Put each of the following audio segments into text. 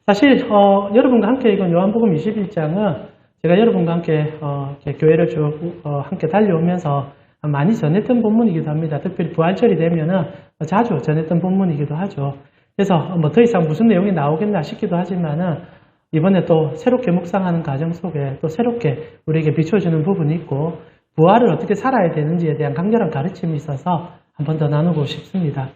사실 여러분과 함께 읽은 요한복음 21장은 제가 여러분과 함께 이렇게 교회를 쭉 함께 달려오면서 많이 전했던 본문이기도 합니다. 특별히 부활절이 되면은 자주 전했던 본문이기도 하죠. 그래서 뭐 더 이상 무슨 내용이 나오겠나 싶기도 하지만은 이번에 또 새롭게 묵상하는 과정 속에 또 새롭게 우리에게 비춰주는 부분이 있고 부활을 어떻게 살아야 되는지에 대한 강렬한 가르침이 있어서 한 번 더 나누고 싶습니다.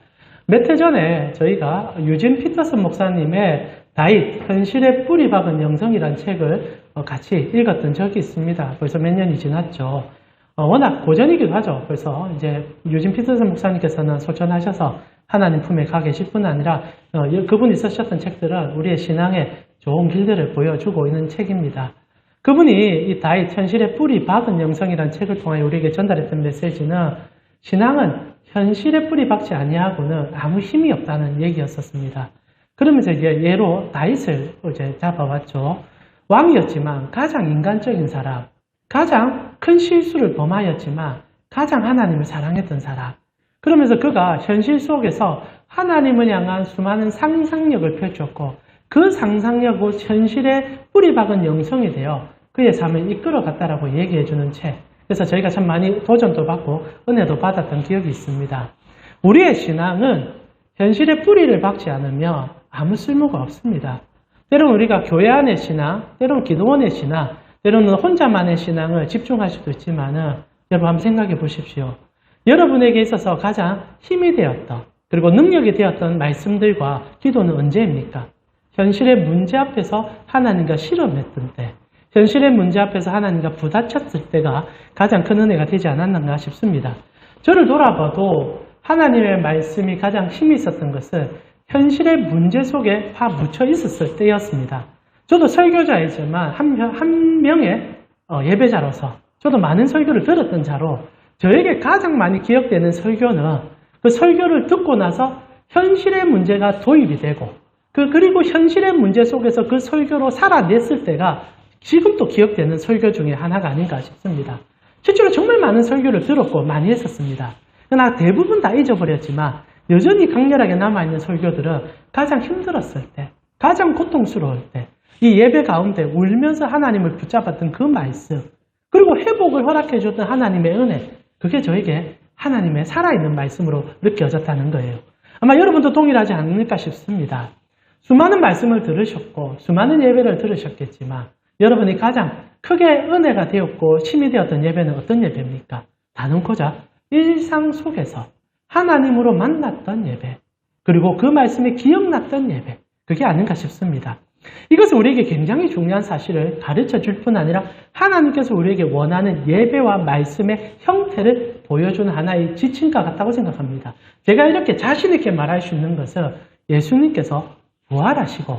몇 해 전에 저희가 유진 피터슨 목사님의 다윗, 현실의 뿌리 박은 영성이라는 책을 같이 읽었던 적이 있습니다. 벌써 몇 년이 지났죠. 워낙 고전이기도 하죠. 그래서 이제 유진 피터슨 목사님께서는 소천하셔서 하나님 품에 가 계실 뿐 아니라 그분이 쓰셨던 책들은 우리의 신앙의 좋은 길들을 보여주고 있는 책입니다. 그분이 이 다윗, 현실의 뿌리 박은 영성이라는 책을 통해 우리에게 전달했던 메시지는 신앙은 현실의 뿌리 박지 아니하고는 아무 힘이 없다는 얘기였었습니다. 그러면서 이제 예로 다윗을 이제 잡아왔죠. 왕이었지만 가장 인간적인 사람, 가장 큰 실수를 범하였지만 가장 하나님을 사랑했던 사람. 그러면서 그가 현실 속에서 하나님을 향한 수많은 상상력을 펼쳤고 그 상상력을 현실에 뿌리 박은 영성이 되어 그의 삶을 이끌어갔다라고 얘기해주는 책. 그래서 저희가 참 많이 도전도 받고 은혜도 받았던 기억이 있습니다. 우리의 신앙은 현실에 뿌리를 박지 않으면 아무 쓸모가 없습니다. 때로는 우리가 교회 안의 신앙, 때로는 기도원의 신앙, 때로는 혼자만의 신앙을 집중할 수도 있지만은 여러분 한번 생각해 보십시오. 여러분에게 있어서 가장 힘이 되었던 그리고 능력이 되었던 말씀들과 기도는 언제입니까? 현실의 문제 앞에서 하나님과 실험했던 때, 현실의 문제 앞에서 하나님과 부딪혔을 때가 가장 큰 은혜가 되지 않았는가 싶습니다. 저를 돌아봐도 하나님의 말씀이 가장 힘이 있었던 것은 현실의 문제 속에 파 묻혀 있었을 때였습니다. 저도 설교자이지만 한 명의 예배자로서 저도 많은 설교를 들었던 자로 저에게 가장 많이 기억되는 설교는 그 설교를 듣고 나서 현실의 문제가 도입이 되고 그리고 현실의 문제 속에서 그 설교로 살아냈을 때가 지금도 기억되는 설교 중에 하나가 아닌가 싶습니다. 실제로 정말 많은 설교를 들었고 많이 했었습니다. 그러나 대부분 다 잊어버렸지만 여전히 강렬하게 남아있는 설교들은 가장 힘들었을 때, 가장 고통스러울 때, 이 예배 가운데 울면서 하나님을 붙잡았던 그 말씀, 그리고 회복을 허락해줬던 하나님의 은혜, 그게 저에게 하나님의 살아있는 말씀으로 느껴졌다는 거예요. 아마 여러분도 동일하지 않을까 싶습니다. 수많은 말씀을 들으셨고 수많은 예배를 들으셨겠지만 여러분이 가장 크게 은혜가 되었고 힘이 되었던 예배는 어떤 예배입니까? 단언코자 일상 속에서 하나님으로 만났던 예배, 그리고 그 말씀이 기억났던 예배, 그게 아닌가 싶습니다. 이것은 우리에게 굉장히 중요한 사실을 가르쳐 줄 뿐 아니라 하나님께서 우리에게 원하는 예배와 말씀의 형태를 보여주는 하나의 지침과 같다고 생각합니다. 제가 이렇게 자신 있게 말할 수 있는 것은 예수님께서 부활하시고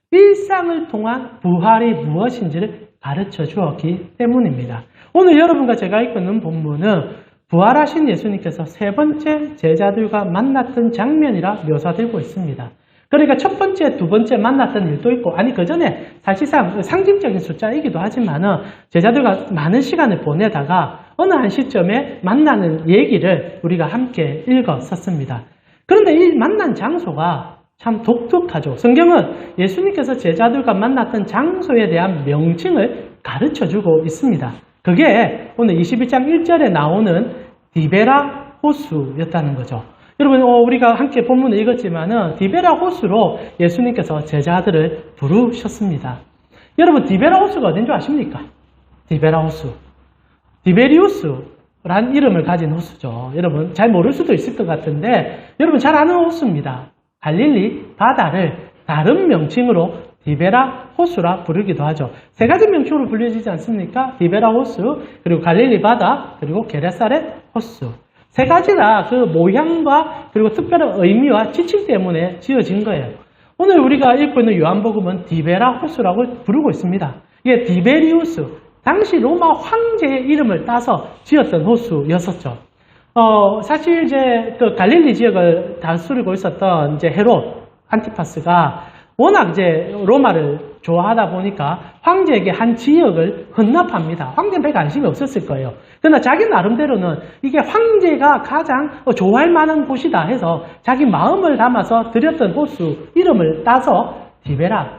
일상을 통한 부활이 무엇인지를 가르쳐 주었기 때문입니다. 오늘 여러분과 제가 읽고 있는 본문은 부활하신 예수님께서 세 번째 제자들과 만났던 장면이라 묘사되고 있습니다. 그러니까 첫 번째, 두 번째 만났던 일도 있고, 아니 그 전에 사실상 상징적인 숫자이기도 하지만은 제자들과 많은 시간을 보내다가 어느 한 시점에 만나는 얘기를 우리가 함께 읽었었습니다. 그런데 이 만난 장소가 참 독특하죠. 성경은 예수님께서 제자들과 만났던 장소에 대한 명칭을 가르쳐주고 있습니다. 그게 오늘 21장 1절에 나오는 디베라 호수였다는 거죠. 여러분, 우리가 함께 본문을 읽었지만은 디베라 호수로 예수님께서 제자들을 부르셨습니다. 여러분, 디베라 호수가 어딘 줄 아십니까? 디베라 호수. 디베리우스란 이름을 가진 호수죠. 여러분, 잘 모를 수도 있을 것 같은데, 여러분 잘 아는 호수입니다. 갈릴리 바다를 다른 명칭으로 디베라 호수라 부르기도 하죠. 세 가지 명칭으로 불려지지 않습니까? 디베라 호수, 그리고 갈릴리 바다, 그리고 게네사렛 호수. 세 가지 다 그 모양과 그리고 특별한 의미와 지침 때문에 지어진 거예요. 오늘 우리가 읽고 있는 요한복음은 디베라 호수라고 부르고 있습니다. 이게 디베리우스, 당시 로마 황제의 이름을 따서 지었던 호수였었죠. 사실 이제 그 갈릴리 지역을 다스리고 있었던 이제 헤롯 안티파스가 워낙 이제 로마를 좋아하다 보니까 황제에게 한 지역을 헌납합니다. 황제는 별 관심이 없었을 거예요. 그러나 자기 나름대로는 이게 황제가 가장 좋아할 만한 곳이다 해서 자기 마음을 담아서 드렸던 호수 이름을 따서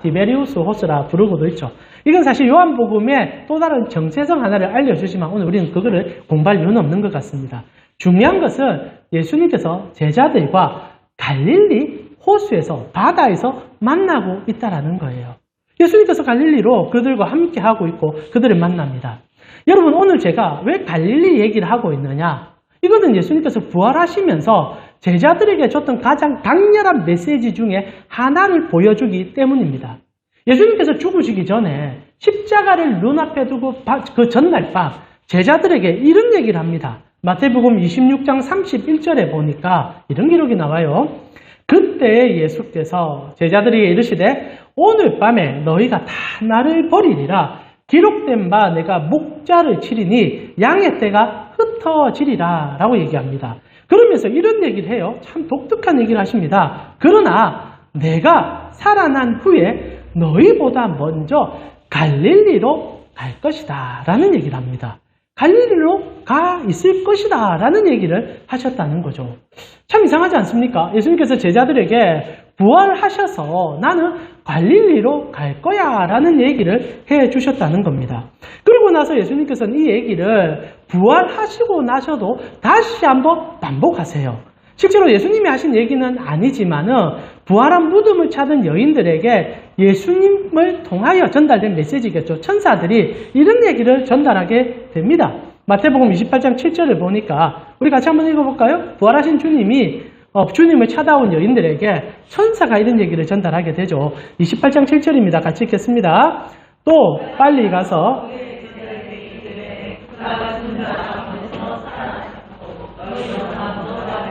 디베리우스 호스라 부르고도 있죠. 이건 사실 요한복음의 또 다른 정체성 하나를 알려주지만 오늘 우리는 그거를 공부할 이유는 없는 것 같습니다. 중요한 것은 예수님께서 제자들과 갈릴리 호수에서 바다에서 만나고 있다라는 거예요. 예수님께서 갈릴리로 그들과 함께 하고 있고 그들을 만납니다. 여러분 오늘 제가 왜 갈릴리 얘기를 하고 있느냐? 이거는 예수님께서 부활하시면서 제자들에게 줬던 가장 강렬한 메시지 중에 하나를 보여주기 때문입니다. 예수님께서 죽으시기 전에 십자가를 눈앞에 두고 그 전날 밤 제자들에게 이런 얘기를 합니다. 마태복음 26장 31절에 보니까 이런 기록이 나와요. 그때 예수께서 제자들에게 이르시되 오늘 밤에 너희가 다 나를 버리리라. 기록된 바 내가 목자를 치리니 양의 떼가 흩어지리라 라고 얘기합니다. 그러면서 이런 얘기를 해요. 참 독특한 얘기를 하십니다. 그러나 내가 살아난 후에 너희보다 먼저 갈릴리로 갈 것이다 라는 얘기를 합니다. 갈릴리로 가 있을 것이다 라는 얘기를 하셨다는 거죠. 참 이상하지 않습니까? 예수님께서 제자들에게 부활하셔서 나는 갈릴리로 갈 거야 라는 얘기를 해 주셨다는 겁니다. 그리고 나서 예수님께서는 이 얘기를 부활하시고 나셔도 다시 한번 반복하세요. 실제로 예수님이 하신 얘기는 아니지만은 부활한 무덤을 찾은 여인들에게 예수님을 통하여 전달된 메시지겠죠. 천사들이 이런 얘기를 전달하게 됩니다. 마태복음 28장 7절을 보니까 우리 같이 한번 읽어볼까요? 부활하신 주님이 주님을 찾아온 여인들에게 천사가 이런 얘기를 전달하게 되죠. 28장 7절입니다. 같이 읽겠습니다. 또 빨리 가서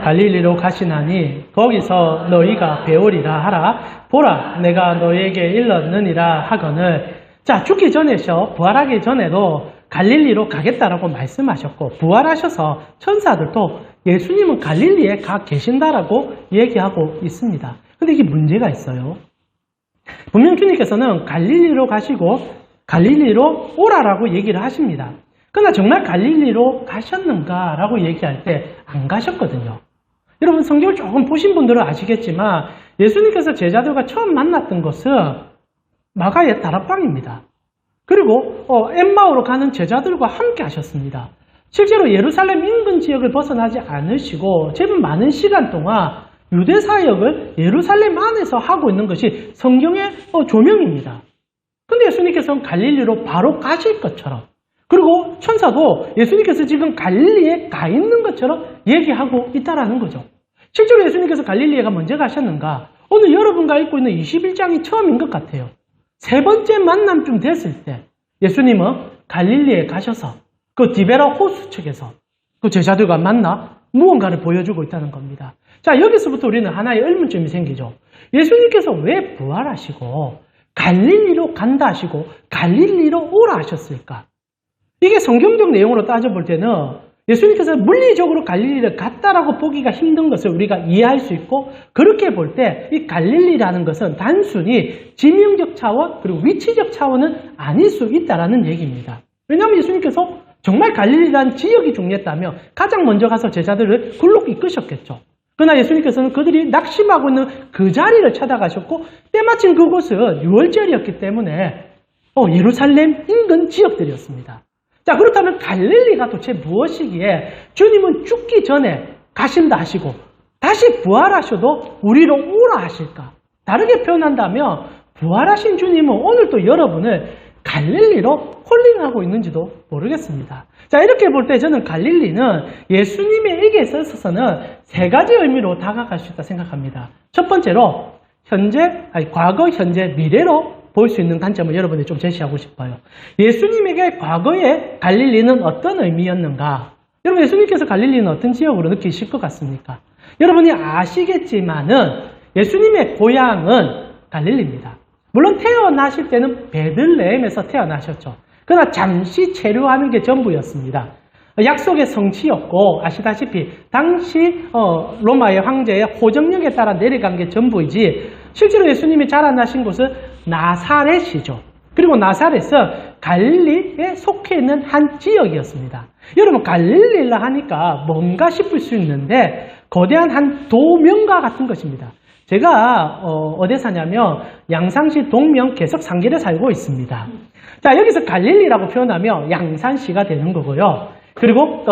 갈릴리로 가시나니 거기서 너희가 배우리라 하라. 보라 내가 너희에게 일렀느니라 하거늘. 자, 죽기 전에서 부활하기 전에도 갈릴리로 가겠다라고 말씀하셨고 부활하셔서 천사들도 예수님은 갈릴리에 가 계신다라고 얘기하고 있습니다. 근데 이게 문제가 있어요. 분명 주님께서는 갈릴리로 가시고 갈릴리로 오라라고 얘기를 하십니다. 그러나 정말 갈릴리로 가셨는가라고 얘기할 때 안 가셨거든요. 여러분 성경을 조금 보신 분들은 아시겠지만 예수님께서 제자들과 처음 만났던 것은 마가의 다락방입니다. 그리고 엠마오로 가는 제자들과 함께 하셨습니다. 실제로 예루살렘 인근 지역을 벗어나지 않으시고 제법 많은 시간 동안 유대 사역을 예루살렘 안에서 하고 있는 것이 성경의 조명입니다. 근데 예수님께서는 갈릴리로 바로 가실 것처럼 그리고 천사도 예수님께서 지금 갈릴리에 가 있는 것처럼 얘기하고 있다는 거죠. 실제로 예수님께서 갈릴리에가 먼저 가셨는가? 오늘 여러분과 읽고 있는 21장이 처음인 것 같아요. 세 번째 만남쯤 됐을 때 예수님은 갈릴리에 가셔서 그 디베라 호수 측에서 그 제자들과 만나 무언가를 보여주고 있다는 겁니다. 자, 여기서부터 우리는 하나의 의문점이 생기죠. 예수님께서 왜 부활하시고 갈릴리로 간다 하시고 갈릴리로 오라 하셨을까? 이게 성경적 내용으로 따져볼 때는 예수님께서 물리적으로 갈릴리를 갔다라고 보기가 힘든 것을 우리가 이해할 수 있고 그렇게 볼 때 이 갈릴리라는 것은 단순히 지명적 차원 그리고 위치적 차원은 아닐 수 있다는 얘기입니다. 왜냐하면 예수님께서 정말 갈릴리라는 지역이 중요했다면 가장 먼저 가서 제자들을 굴로 이끄셨겠죠. 그러나 예수님께서는 그들이 낙심하고 있는 그 자리를 찾아가셨고 때마침 그곳은 유월절이었기 때문에 예루살렘 인근 지역들이었습니다. 자, 그렇다면 갈릴리가 도대체 무엇이기에 주님은 죽기 전에 가신다 하시고 다시 부활하셔도 우리로 오라 하실까? 다르게 표현한다면 부활하신 주님은 오늘도 여러분을 갈릴리로 콜링하고 있는지도 모르겠습니다. 자, 이렇게 볼 때 저는 갈릴리는 예수님에게 있어서는 세 가지 의미로 다가갈 수 있다 생각합니다. 첫 번째로 과거, 현재, 미래로 볼 수 있는 관점을 여러분이 좀 제시하고 싶어요. 예수님에게 과거의 갈릴리는 어떤 의미였는가? 여러분 예수님께서 갈릴리는 어떤 지역으로 느끼실 것 같습니까? 여러분이 아시겠지만은 예수님의 고향은 갈릴리입니다. 물론 태어나실 때는 베들레헴에서 태어나셨죠. 그러나 잠시 체류하는 게 전부였습니다. 약속의 성취였고 아시다시피 당시 로마의 황제의 호정력에 따라 내려간 게 전부이지 실제로 예수님이 자라나신 곳은 나사렛이죠. 그리고 나사렛은 갈릴리에 속해 있는 한 지역이었습니다. 여러분 갈릴리라 하니까 뭔가 싶을 수 있는데 거대한 한 도명과 같은 것입니다. 제가 어디 사냐면 양산시 동명 개석상길에 살고 있습니다. 자, 여기서 갈릴리라고 표현하면 양산시가 되는 거고요. 그리고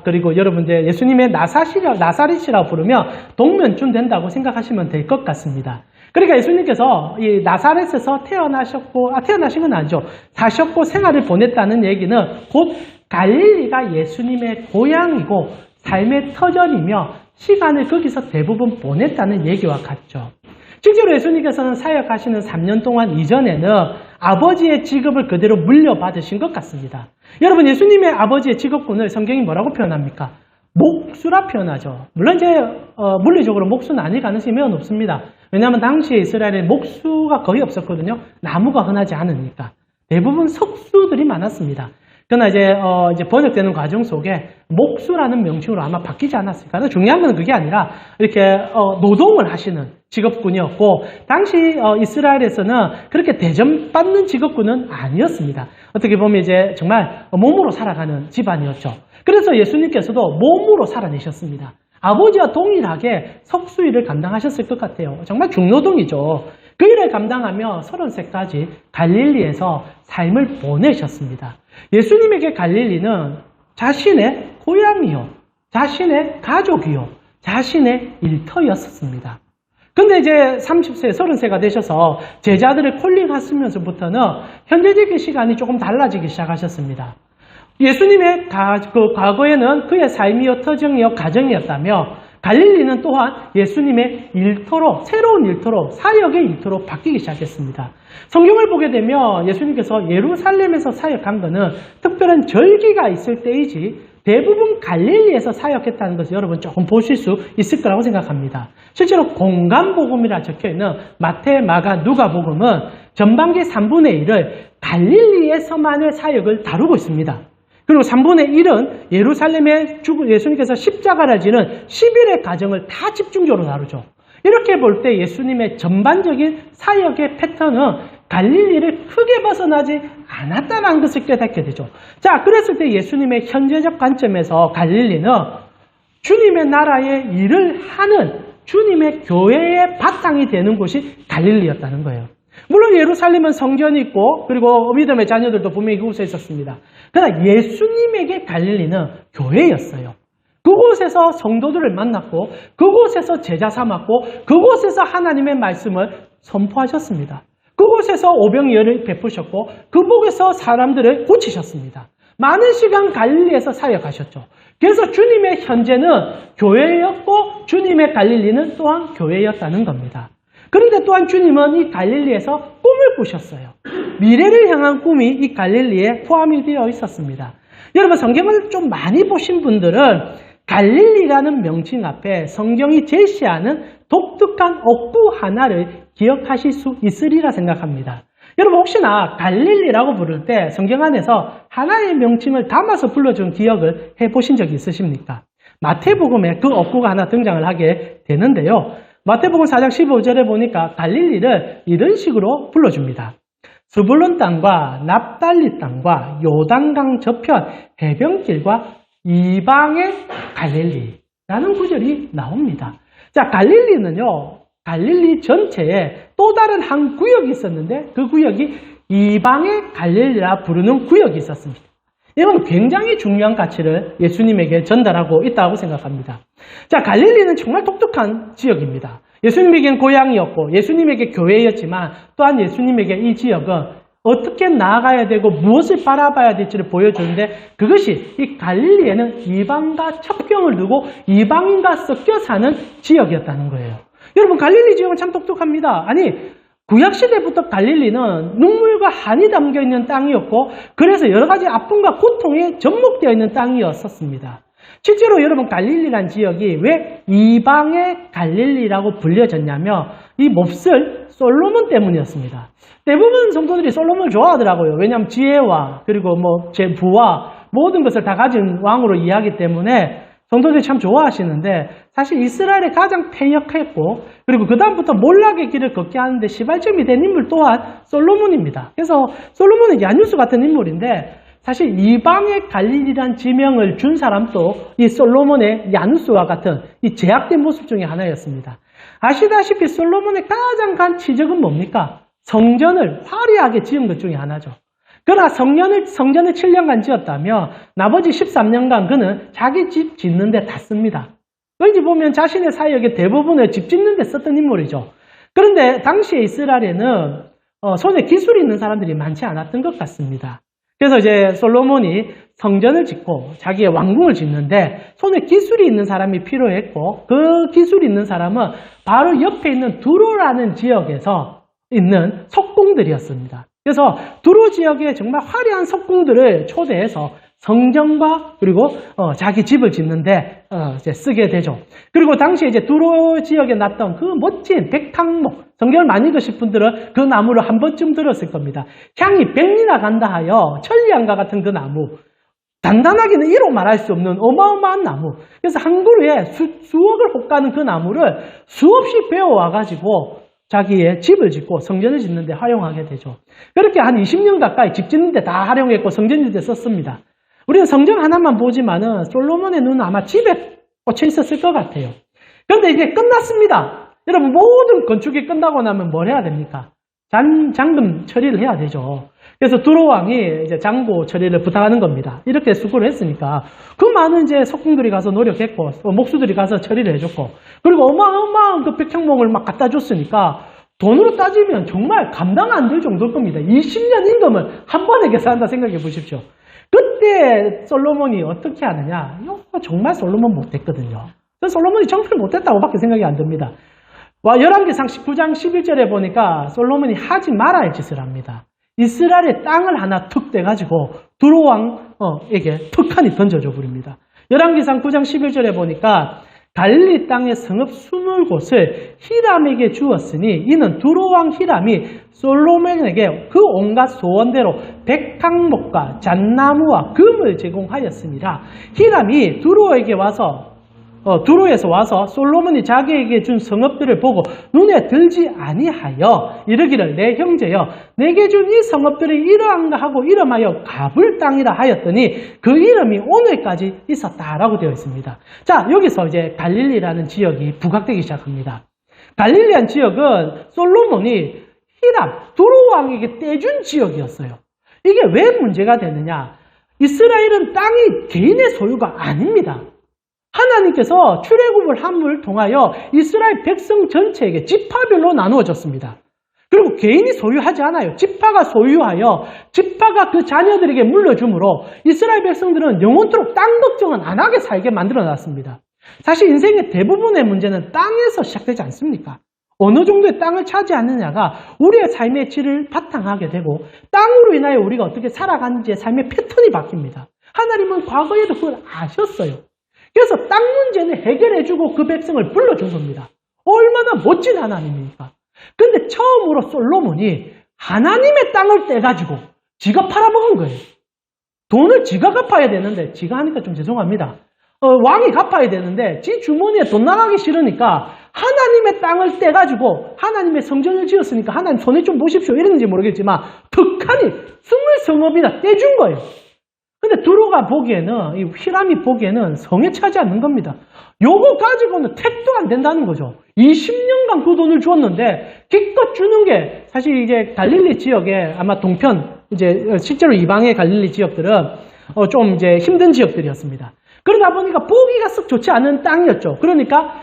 그리고 여러분 이제 예수님의 나사렛이라고 부르면 동면쯤 된다고 생각하시면 될 것 같습니다. 그러니까 예수님께서 이 나사렛에서 태어나신 건 아니죠. 사셨고 생활을 보냈다는 얘기는 곧 갈릴리가 예수님의 고향이고 삶의 터전이며 시간을 거기서 대부분 보냈다는 얘기와 같죠. 실제로 예수님께서는 사역하시는 3년 동안 이전에는 아버지의 직업을 그대로 물려받으신 것 같습니다. 여러분, 예수님의 아버지의 직업군을 성경이 뭐라고 표현합니까? 목수라 표현하죠. 물론 이제 물리적으로 목수는 아닐 가능성이 매우 높습니다. 왜냐하면 당시에 이스라엘에 목수가 거의 없었거든요. 나무가 흔하지 않으니까. 대부분 석수들이 많았습니다. 그러나 이제 번역되는 과정 속에 목수라는 명칭으로 아마 바뀌지 않았을까. 중요한 건 그게 아니라 이렇게 노동을 하시는 직업군이었고, 당시 이스라엘에서는 그렇게 대접받는 직업군은 아니었습니다. 어떻게 보면 이제 정말 몸으로 살아가는 집안이었죠. 그래서 예수님께서도 몸으로 살아내셨습니다. 아버지와 동일하게 석수 일을 감당하셨을 것 같아요. 정말 중노동이죠. 그 일을 감당하며 30세까지 갈릴리에서 삶을 보내셨습니다. 예수님에게 갈릴리는 자신의 고향이요, 자신의 가족이요, 자신의 일터였었습니다. 근데 이제 30세, 30세가 되셔서 제자들을 콜링하시면서부터는 현재적인 시간이 조금 달라지기 시작하셨습니다. 예수님의 과거에는 그의 삶이요, 터정이요, 가정이었다며 갈릴리는 또한 예수님의 일터로, 새로운 일터로, 사역의 일터로 바뀌기 시작했습니다. 성경을 보게 되면 예수님께서 예루살렘에서 사역한 것은 특별한 절기가 있을 때이지 대부분 갈릴리에서 사역했다는 것을 여러분 조금 보실 수 있을 거라고 생각합니다. 실제로 공간복음이라 적혀있는 마태, 마가, 누가복음은 전반기 3분의 1을 갈릴리에서만의 사역을 다루고 있습니다. 그리고 3분의 1은 예루살렘에 예수님께서 십자가를 지는 10일의 과정을 다 집중적으로 다루죠. 이렇게 볼 때 예수님의 전반적인 사역의 패턴은 갈릴리를 크게 벗어나지 않았다는 것을 깨닫게 되죠. 자, 그랬을 때 예수님의 현재적 관점에서 갈릴리는 주님의 나라의 일을 하는 주님의 교회의 바탕이 되는 곳이 갈릴리였다는 거예요. 물론 예루살렘은 성전이 있고 그리고 믿음의 자녀들도 분명히 그곳에 있었습니다. 그러나 예수님에게 갈릴리는 교회였어요. 그곳에서 성도들을 만났고 그곳에서 제자 삼았고 그곳에서 하나님의 말씀을 선포하셨습니다. 그곳에서 오병이어를 베푸셨고 그곳에서 사람들을 고치셨습니다. 많은 시간 갈릴리에서 사역하셨죠. 그래서 주님의 현재는 교회였고 주님의 갈릴리는 또한 교회였다는 겁니다. 그런데 또한 주님은 이 갈릴리에서 꿈을 꾸셨어요. 미래를 향한 꿈이 이 갈릴리에 포함이 되어 있었습니다. 여러분, 성경을 좀 많이 보신 분들은 갈릴리라는 명칭 앞에 성경이 제시하는 독특한 어구 하나를 기억하실 수 있으리라 생각합니다. 여러분, 혹시나 갈릴리라고 부를 때 성경 안에서 하나의 명칭을 담아서 불러준 기억을 해보신 적이 있으십니까? 마태복음에 그 어구가 하나 등장을 하게 되는데요. 마태복음 4장 15절에 보니까 갈릴리를 이런 식으로 불러줍니다. 스불론 땅과 납달리 땅과 요단강 저편 해변길과 이방의 갈릴리라는 구절이 나옵니다. 자, 갈릴리는요, 갈릴리 전체에 또 다른 한 구역이 있었는데 그 구역이 이방의 갈릴리라 부르는 구역이 있었습니다. 이건 굉장히 중요한 가치를 예수님에게 전달하고 있다고 생각합니다. 자, 갈릴리는 정말 독특한 지역입니다. 예수님에게는 고향이었고 예수님에게 교회였지만 또한 예수님에게 이 지역은 어떻게 나아가야 되고 무엇을 바라봐야 될지를 보여주는데 그것이 이 갈릴리에는 이방과 첩경을 두고 이방인과 섞여 사는 지역이었다는 거예요. 여러분, 갈릴리 지역은 참 독특합니다. 아니, 구약시대부터 갈릴리는 눈물과 한이 담겨있는 땅이었고 그래서 여러 가지 아픔과 고통에 접목되어 있는 땅이었었습니다. 실제로 여러분, 갈릴리란 지역이 왜 이방의 갈릴리라고 불려졌냐면 이 몹쓸 솔로몬 때문이었습니다. 대부분 성도들이 솔로몬을 좋아하더라고요. 왜냐하면 지혜와 그리고 제 부와 모든 것을 다 가진 왕으로 이해하기 때문에 성도들이 참 좋아하시는데 사실 이스라엘에 가장 패역했고 그리고 그 다음부터 몰락의 길을 걷게 하는데 시발점이 된 인물 또한 솔로몬입니다. 그래서 솔로몬은 야누스 같은 인물인데 사실 이방의 갈릴리란 지명을 준 사람도 이 솔로몬의 야누스와 같은 이 제약된 모습 중에 하나였습니다. 아시다시피 솔로몬의 가장 간 치적은 뭡니까? 성전을 화려하게 지은 것 중에 하나죠. 그러나 성전을 7년간 지었다며 나머지 13년간 그는 자기 집 짓는 데 다 씁니다. 여기 보면 자신의 사역의 대부분을 집 짓는 데 썼던 인물이죠. 그런데 당시에 이스라엘에는 손에 기술이 있는 사람들이 많지 않았던 것 같습니다. 그래서 이제 솔로몬이 성전을 짓고 자기의 왕궁을 짓는데 손에 기술이 있는 사람이 필요했고 그 기술이 있는 사람은 바로 옆에 있는 두로라는 지역에서 있는 석궁들이었습니다. 그래서 두로 지역에 정말 화려한 석궁들을 초대해서 성전과 그리고 자기 집을 짓는데 이제 쓰게 되죠. 그리고 당시에 이제 두로 지역에 났던 그 멋진 백탕목, 성경을 많이 읽으실 분들은 그 나무를 한 번쯤 들었을 겁니다. 향이 100리나 간다 하여 천리향과 같은 그 나무, 단단하게는 이로 말할 수 없는 어마어마한 나무. 그래서 한 그루에 수억을 혹가는 그 나무를 수없이 베어와가지고 자기의 집을 짓고 성전을 짓는 데 활용하게 되죠. 그렇게 한 20년 가까이 집 짓는 데 다 활용했고 성전 짓는 데 썼습니다. 우리는 성전 하나만 보지만은 솔로몬의 눈은 아마 집에 꽂혀 있었을 것 같아요. 그런데 이게 끝났습니다. 여러분, 모든 건축이 끝나고 나면 뭘 해야 됩니까? 잔금 처리를 해야 되죠. 그래서 두로 왕이 이제 잔고 처리를 부탁하는 겁니다. 이렇게 수고를 했으니까 그 많은 이제 석궁들이 가서 노력했고 목수들이 가서 처리를 해줬고 그리고 어마어마한 그 백향목을 막 갖다 줬으니까 돈으로 따지면 정말 감당 안 될 정도일 겁니다. 20년 임금을 한 번에 계산한다 생각해 보십시오. 그때 솔로몬이 어떻게 하느냐? 정말 솔로몬 못했거든요. 솔로몬이 정말 못했다고밖에 생각이 안 듭니다. 열왕기상 19장 11절에 보니까 솔로몬이 하지 말아야 할 짓을 합니다. 이스라엘의 땅을 하나 툭 떼가지고 두로 왕에게 툭하니 던져줘 버립니다. 열왕기상 9장 11절에 보니까 갈릴리 땅의 성읍 20곳을 히람에게 주었으니 이는 두로 왕 히람이 솔로몬에게 그 온갖 소원대로 백향목과 잣나무와 금을 제공하였습니다. 히람이 두로에서 와서 솔로몬이 자기에게 준 성읍들을 보고 눈에 들지 아니하여 이르기를 내 형제여 내게 준 이 성읍들이 이러한가 하고 이름하여 가불 땅이라 하였더니 그 이름이 오늘까지 있었다라고 되어 있습니다. 자, 여기서 이제 갈릴리라는 지역이 부각되기 시작합니다. 갈릴리한 지역은 솔로몬이 히람, 두로 왕에게 떼준 지역이었어요. 이게 왜 문제가 되느냐? 이스라엘은 땅이 개인의 소유가 아닙니다. 하나님께서 출애굽을 함을 통하여 이스라엘 백성 전체에게 지파별로 나누어졌습니다. 그리고 개인이 소유하지 않아요. 지파가 소유하여 지파가 그 자녀들에게 물려주므로 이스라엘 백성들은 영원토록 땅 걱정은 안 하게 살게 만들어놨습니다. 사실 인생의 대부분의 문제는 땅에서 시작되지 않습니까? 어느 정도의 땅을 차지하느냐가 우리의 삶의 질을 바탕하게 되고 땅으로 인하여 우리가 어떻게 살아가는지의 삶의 패턴이 바뀝니다. 하나님은 과거에도 그걸 아셨어요. 그래서 땅 문제는 해결해주고 그 백성을 불러준 겁니다. 얼마나 멋진 하나님입니까? 근데 처음으로 솔로몬이 하나님의 땅을 떼가지고 지가 팔아먹은 거예요. 돈을 지가 갚아야 되는데 지가 하니까 좀 죄송합니다. 왕이 갚아야 되는데 지 주머니에 돈 나가기 싫으니까 하나님의 땅을 떼가지고 하나님의 성전을 지었으니까 하나님 손에 좀 보십시오 이랬는지 모르겠지만 득하니 20성읍이나 떼준 거예요. 근데 두로가 보기에는, 이 히람이 보기에는 성에 차지 않는 겁니다. 요거 가지고는 택도 안 된다는 거죠. 20년간 그 돈을 주었는데, 기껏 주는 게, 사실 이제 갈릴리 지역에 아마 동편, 이제 실제로 이방의 갈릴리 지역들은 좀 이제 힘든 지역들이었습니다. 그러다 보니까 보기가 썩 좋지 않은 땅이었죠. 그러니까,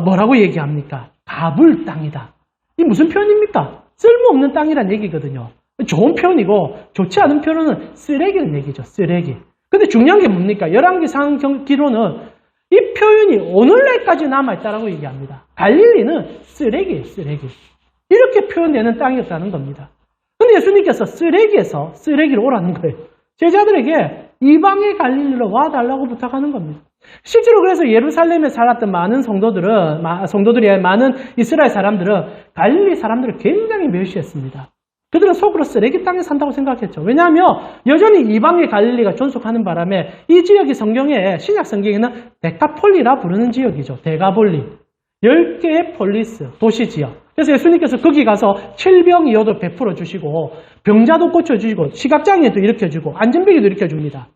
뭐라고 얘기합니까? 가불 땅이다. 이 무슨 표현입니까? 쓸모없는 땅이란 얘기거든요. 좋은 표현이고 좋지 않은 표현은 쓰레기는 얘기죠. 쓰레기. 근데 중요한 게 뭡니까? 열왕기상 기로는 이 표현이 오늘날까지 남아있다라고 얘기합니다. 갈릴리는 쓰레기예요. 쓰레기. 이렇게 표현되는 땅이었다는 겁니다. 근데 예수님께서 쓰레기에서 쓰레기로 오라는 거예요. 제자들에게 이방의 갈릴리로 와달라고 부탁하는 겁니다. 실제로 그래서 예루살렘에 살았던 많은 성도들이 많은 이스라엘 사람들은 갈릴리 사람들을 굉장히 멸시했습니다. 그들은 속으로 쓰레기 땅에 산다고 생각했죠. 왜냐하면 여전히 이방의 갈릴리가 존속하는 바람에 이 지역이 신약 성경에는 데카폴리라 부르는 지역이죠. 데가볼리. 10개의 폴리스, 도시 지역. 그래서 예수님께서 거기 가서 칠병이어도 베풀어 주시고 병자도 고쳐주시고 시각장애도 일으켜주고 안전병에도 일으켜줍니다.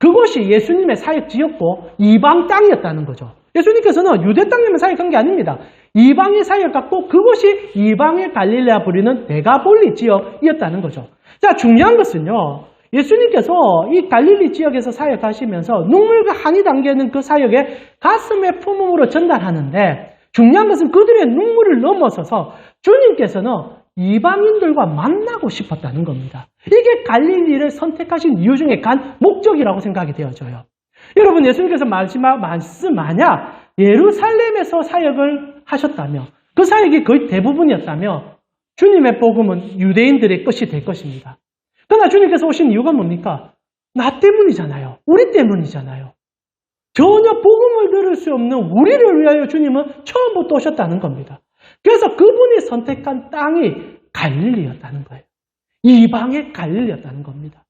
그곳이 예수님의 사역지였고 이방 땅이었다는 거죠. 예수님께서는 유대 땅에만 사역한 게 아닙니다. 이방에 사역했고 그것이 이방의 갈릴레아 부리는 데가볼리 지역이었다는 거죠. 자, 중요한 것은요. 예수님께서 이 갈릴리 지역에서 사역하시면서 눈물과 한이 담기는 그 사역에 가슴에 품음으로 전달하는데 중요한 것은 그들의 눈물을 넘어서서 주님께서는 이방인들과 만나고 싶었다는 겁니다. 이게 갈릴리를 선택하신 이유 중에 간 목적이라고 생각이 되어져요. 여러분, 예수님께서 만약 예루살렘에서 사역을 하셨다면 그 사역이 거의 대부분이었다면 주님의 복음은 유대인들의 것이 될 것입니다. 그러나 주님께서 오신 이유가 뭡니까? 나 때문이잖아요. 우리 때문이잖아요. 전혀 복음을 들을 수 없는 우리를 위하여 주님은 처음부터 오셨다는 겁니다. 그래서 그분이 선택한 땅이 갈릴리였다는 거예요. 이방의 갈릴리였다는 겁니다.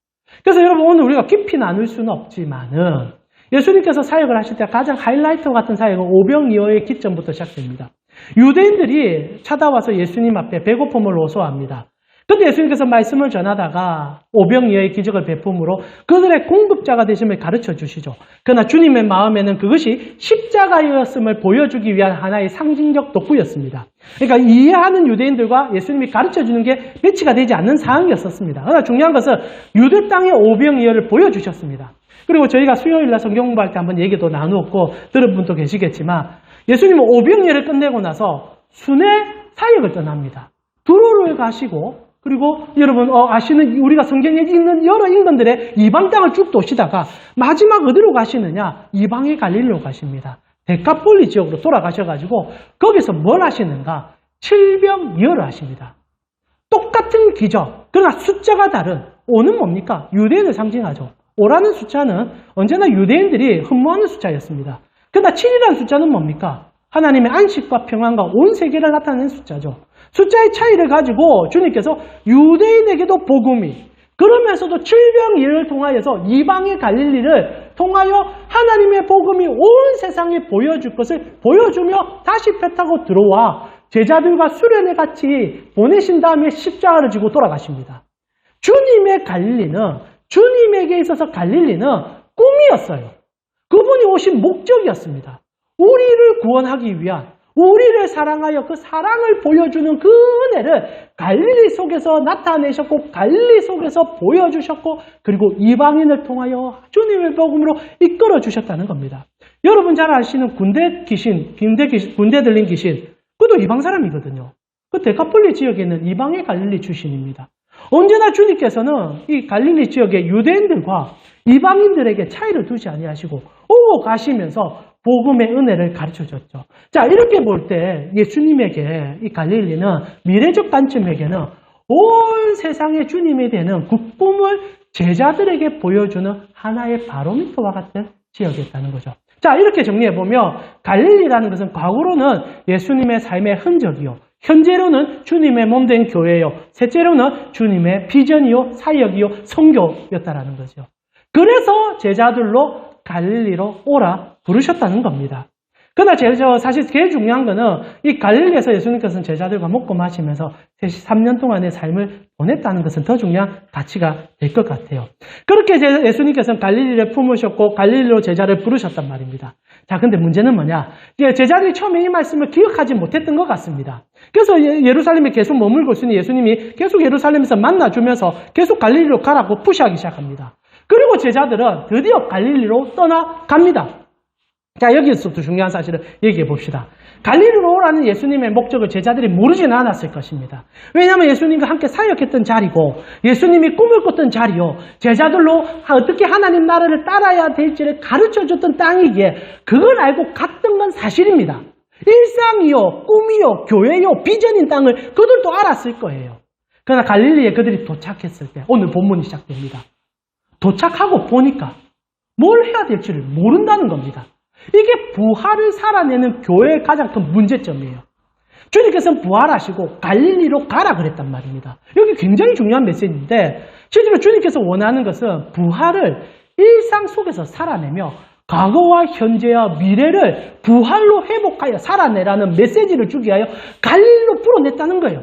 그래서 여러분, 오늘 우리가 깊이 나눌 수는 없지만은 예수님께서 사역을 하실 때 가장 하이라이트 같은 사역은 오병이어의 기점부터 시작됩니다. 유대인들이 찾아와서 예수님 앞에 배고픔을 호소합니다. 그런데 예수님께서 말씀을 전하다가 오병이어의 기적을 베품으로 그들의 공급자가 되심을 가르쳐 주시죠. 그러나 주님의 마음에는 그것이 십자가였음을 보여주기 위한 하나의 상징적 도구였습니다. 그러니까 이해하는 유대인들과 예수님이 가르쳐 주는 게 매치가 되지 않는 상황이었습니다. 그러나 중요한 것은 유대 땅의 오병이어를 보여주셨습니다. 그리고 저희가 수요일날 성경 공부할 때 한번 얘기도 나누었고 들은 분도 계시겠지만 예수님은 오병이어를 끝내고 나서 순회 사역을 떠납니다. 두로를 가시고 그리고 여러분 아시는 우리가 성경에 있는 여러 인간들의 이방 땅을 쭉 도시다가 마지막 어디로 가시느냐? 이방의 갈릴리로 가십니다. 데카폴리 지역으로 돌아가셔가지고 거기서 뭘 하시는가? 칠병이어를 하십니다. 똑같은 기적, 그러나 숫자가 다른 오는 뭡니까? 유대인을 상징하죠. 5라는 숫자는 언제나 유대인들이 흠모하는 숫자였습니다. 그러나 7이라는 숫자는 뭡니까? 하나님의 안식과 평안과 온 세계를 나타내는 숫자죠. 숫자의 차이를 가지고 주님께서 유대인에게도 복음이 그러면서도 칠병이를 통하여서 이방의 갈릴리를 통하여 하나님의 복음이 온 세상에 보여줄 것을 보여주며 다시 배 타고 들어와 제자들과 수련회 같이 보내신 다음에 십자가를 지고 돌아가십니다. 주님의 갈릴리는 주님에게 있어서 갈릴리는 꿈이었어요. 그분이 오신 목적이었습니다. 우리를 구원하기 위한 우리를 사랑하여 그 사랑을 보여주는 그 은혜를 갈릴리 속에서 나타내셨고 갈릴리 속에서 보여주셨고 그리고 이방인을 통하여 주님의 복음으로 이끌어 주셨다는 겁니다. 여러분 잘 아시는 군대 들린 귀신 그것도 이방 사람이거든요. 그 데카폴리 지역에 있는 이방의 갈릴리 출신입니다. 언제나 주님께서는 이 갈릴리 지역의 유대인들과 이방인들에게 차이를 두지 아니하시고 오고 가시면서 복음의 은혜를 가르쳐줬죠. 자, 이렇게 볼 때 예수님에게 이 갈릴리는 미래적 관점에게는 온 세상의 주님이 되는 그 꿈을 제자들에게 보여주는 하나의 바로미터와 같은 지역이었다는 거죠. 자, 이렇게 정리해보면 갈릴리라는 것은 과거로는 예수님의 삶의 흔적이요. 현재로는 주님의 몸된 교회요. 셋째로는 주님의 비전이요. 사역이요. 선교였다라는 거죠. 그래서 제자들로 갈릴리로 오라 부르셨다는 겁니다. 그러나 사실 제일 중요한 거는 이 갈릴리에서 예수님께서는 제자들과 먹고 마시면서 3년 동안의 삶을 보냈다는 것은 더 중요한 가치가 될 것 같아요. 그렇게 예수님께서는 갈릴리를 품으셨고 갈릴리로 제자를 부르셨단 말입니다. 자, 근데 문제는 뭐냐? 제자들이 처음에 이 말씀을 기억하지 못했던 것 같습니다. 그래서 예루살렘에 계속 머물고 있으니 예수님이 계속 예루살렘에서 만나주면서 계속 갈릴리로 가라고 푸시하기 시작합니다. 그리고 제자들은 드디어 갈릴리로 떠나갑니다. 자, 여기서부터 중요한 사실을 얘기해 봅시다. 갈릴리로 오라는 예수님의 목적을 제자들이 모르지는 않았을 것입니다. 왜냐하면 예수님과 함께 사역했던 자리고 예수님이 꿈을 꿨던 자리요. 제자들로 어떻게 하나님 나라를 따라야 될지를 가르쳐줬던 땅이기에 그걸 알고 갔던 건 사실입니다. 일상이요, 꿈이요, 교회요, 비전인 땅을 그들도 알았을 거예요. 그러나 갈릴리에 그들이 도착했을 때 오늘 본문이 시작됩니다. 도착하고 보니까 뭘 해야 될지를 모른다는 겁니다. 이게 부활을 살아내는 교회의 가장 큰 문제점이에요. 주님께서는 부활하시고 갈릴리로 가라 그랬단 말입니다. 여기 굉장히 중요한 메시지인데 실제로 주님께서 원하는 것은 부활을 일상 속에서 살아내며 과거와 현재와 미래를 부활로 회복하여 살아내라는 메시지를 주기 위하여 갈릴리로 풀어냈다는 거예요.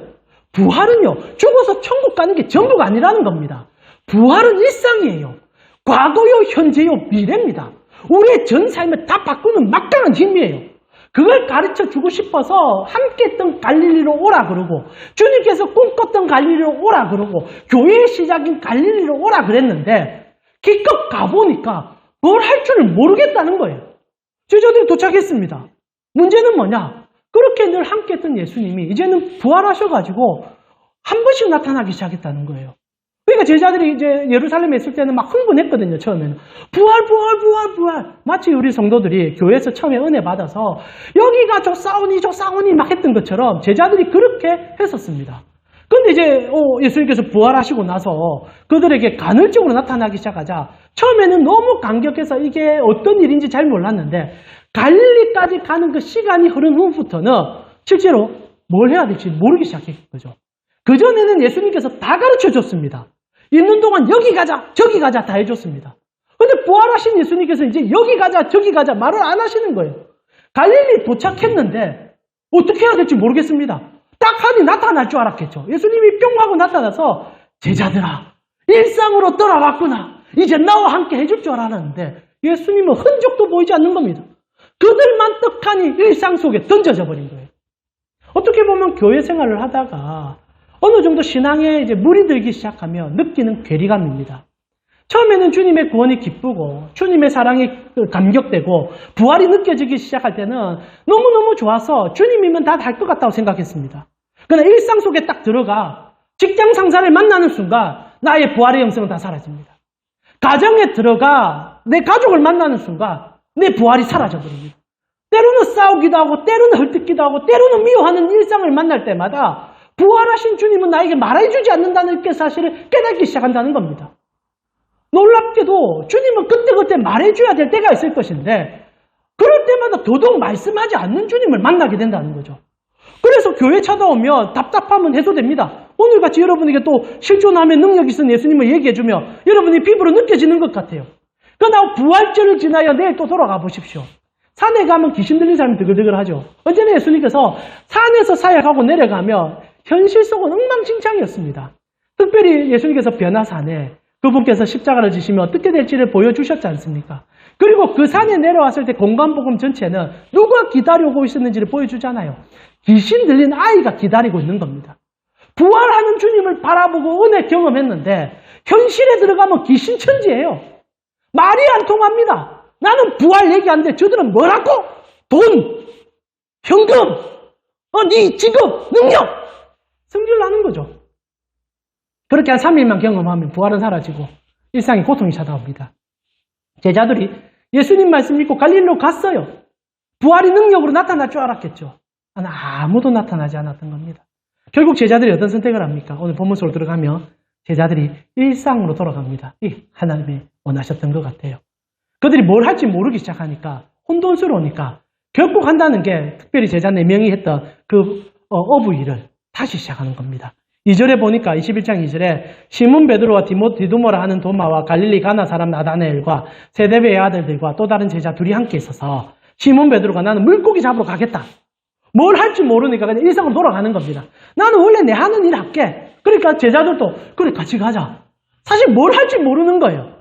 부활은요, 죽어서 천국 가는 게 전부가 아니라는 겁니다. 부활은 일상이에요. 과거요, 현재요, 미래입니다. 우리의 전 삶을 다 바꾸는 막강한 힘이에요. 그걸 가르쳐 주고 싶어서 함께 했던 갈릴리로 오라 그러고 주님께서 꿈꿨던 갈릴리로 오라 그러고 교회의 시작인 갈릴리로 오라 그랬는데 기껏 가보니까 뭘 할 줄을 모르겠다는 거예요. 제자들이 도착했습니다. 문제는 뭐냐? 그렇게 늘 함께 했던 예수님이 이제는 부활하셔가지고 한 번씩 나타나기 시작했다는 거예요. 그러니까 제자들이 이제 예루살렘에 있을 때는 막 흥분했거든요, 처음에는. 부활. 마치 우리 성도들이 교회에서 처음에 은혜 받아서 여기가 저 싸우니 막 했던 것처럼 제자들이 그렇게 했었습니다. 근데 이제 예수님께서 부활하시고 나서 그들에게 간헐적으로 나타나기 시작하자 처음에는 너무 감격해서 이게 어떤 일인지 잘 몰랐는데 갈릴리까지 가는 그 시간이 흐른 후부터는 실제로 뭘 해야 될지 모르기 시작했던 거죠. 그전에는 예수님께서 다 가르쳐 줬습니다. 있는 동안 여기 가자, 저기 가자 다 해줬습니다. 근데 부활하신 예수님께서 이제 여기 가자, 저기 가자 말을 안 하시는 거예요. 갈릴리 도착했는데 어떻게 해야 될지 모르겠습니다. 딱 하니 나타날 줄 알았겠죠. 예수님이 뿅 하고 나타나서 제자들아, 일상으로 돌아왔구나. 이제 나와 함께 해줄 줄 알았는데 예수님은 흔적도 보이지 않는 겁니다. 그들만 떡하니 일상 속에 던져져 버린 거예요. 어떻게 보면 교회 생활을 하다가 어느 정도 신앙에 이제 물이 들기 시작하면 느끼는 괴리감입니다. 처음에는 주님의 구원이 기쁘고 주님의 사랑이 감격되고 부활이 느껴지기 시작할 때는 너무너무 좋아서 주님이면 다 할 것 같다고 생각했습니다. 그러나 일상 속에 딱 들어가 직장 상사를 만나는 순간 나의 부활의 영성은 다 사라집니다. 가정에 들어가 내 가족을 만나는 순간 내 부활이 사라져버립니다. 때로는 싸우기도 하고 때로는 헐뜯기도 하고 때로는 미워하는 일상을 만날 때마다 부활하신 주님은 나에게 말해주지 않는다는 그 사실을 깨닫기 시작한다는 겁니다. 놀랍게도 주님은 그때그때 말해줘야 될 때가 있을 것인데 그럴 때마다 더더욱 말씀하지 않는 주님을 만나게 된다는 거죠. 그래서 교회 찾아오면 답답하면 해소됩니다. 오늘같이 여러분에게 또 실존함의 능력이 있는 예수님을 얘기해주면 여러분이 피부로 느껴지는 것 같아요. 그러나 부활절을 지나야 내일 또 돌아가 보십시오. 산에 가면 귀신 들린 사람이 드글드글하죠. 언제나 예수님께서 산에서 사역하고 내려가면 현실 속은 엉망진창이었습니다. 특별히 예수님께서 변화산에 그분께서 십자가를 지시며 어떻게 될지를 보여주셨지 않습니까? 그리고 그 산에 내려왔을 때 공간복음 전체는 누가 기다려오고 있었는지를 보여주잖아요. 귀신 들린 아이가 기다리고 있는 겁니다. 부활하는 주님을 바라보고 은혜 경험했는데 현실에 들어가면 귀신천지예요. 말이 안 통합니다. 나는 부활 얘기하는데 저들은 뭐라고? 돈, 현금, 네 직업, 능력 성질 나는 거죠. 그렇게 한 3일만 경험하면 부활은 사라지고 일상의 고통이 찾아옵니다. 제자들이 예수님 말씀 믿고 갈릴리로 갔어요. 부활이 능력으로 나타날 줄 알았겠죠. 하나 아무도 나타나지 않았던 겁니다. 결국 제자들이 어떤 선택을 합니까? 오늘 본문 속으로 들어가면 제자들이 일상으로 돌아갑니다. 이 하나님이 원하셨던 것 같아요. 그들이 뭘 할지 모르기 시작하니까 혼돈스러우니까 결국 한다는 게 특별히 제자 4명이 했던 그 어부 일을 다시 시작하는 겁니다. 2절에 보니까 21장 2절에 시몬 베드로와 디두모라 하는 도마와 갈릴리 가나 사람 나다나엘과 세베대의 아들들과 또 다른 제자 둘이 함께 있어서 시몬 베드로가 나는 물고기 잡으러 가겠다. 뭘 할지 모르니까 그냥 일상으로 돌아가는 겁니다. 나는 원래 내 하는 일 할게. 그러니까 제자들도 그래 같이 가자. 사실 뭘 할지 모르는 거예요.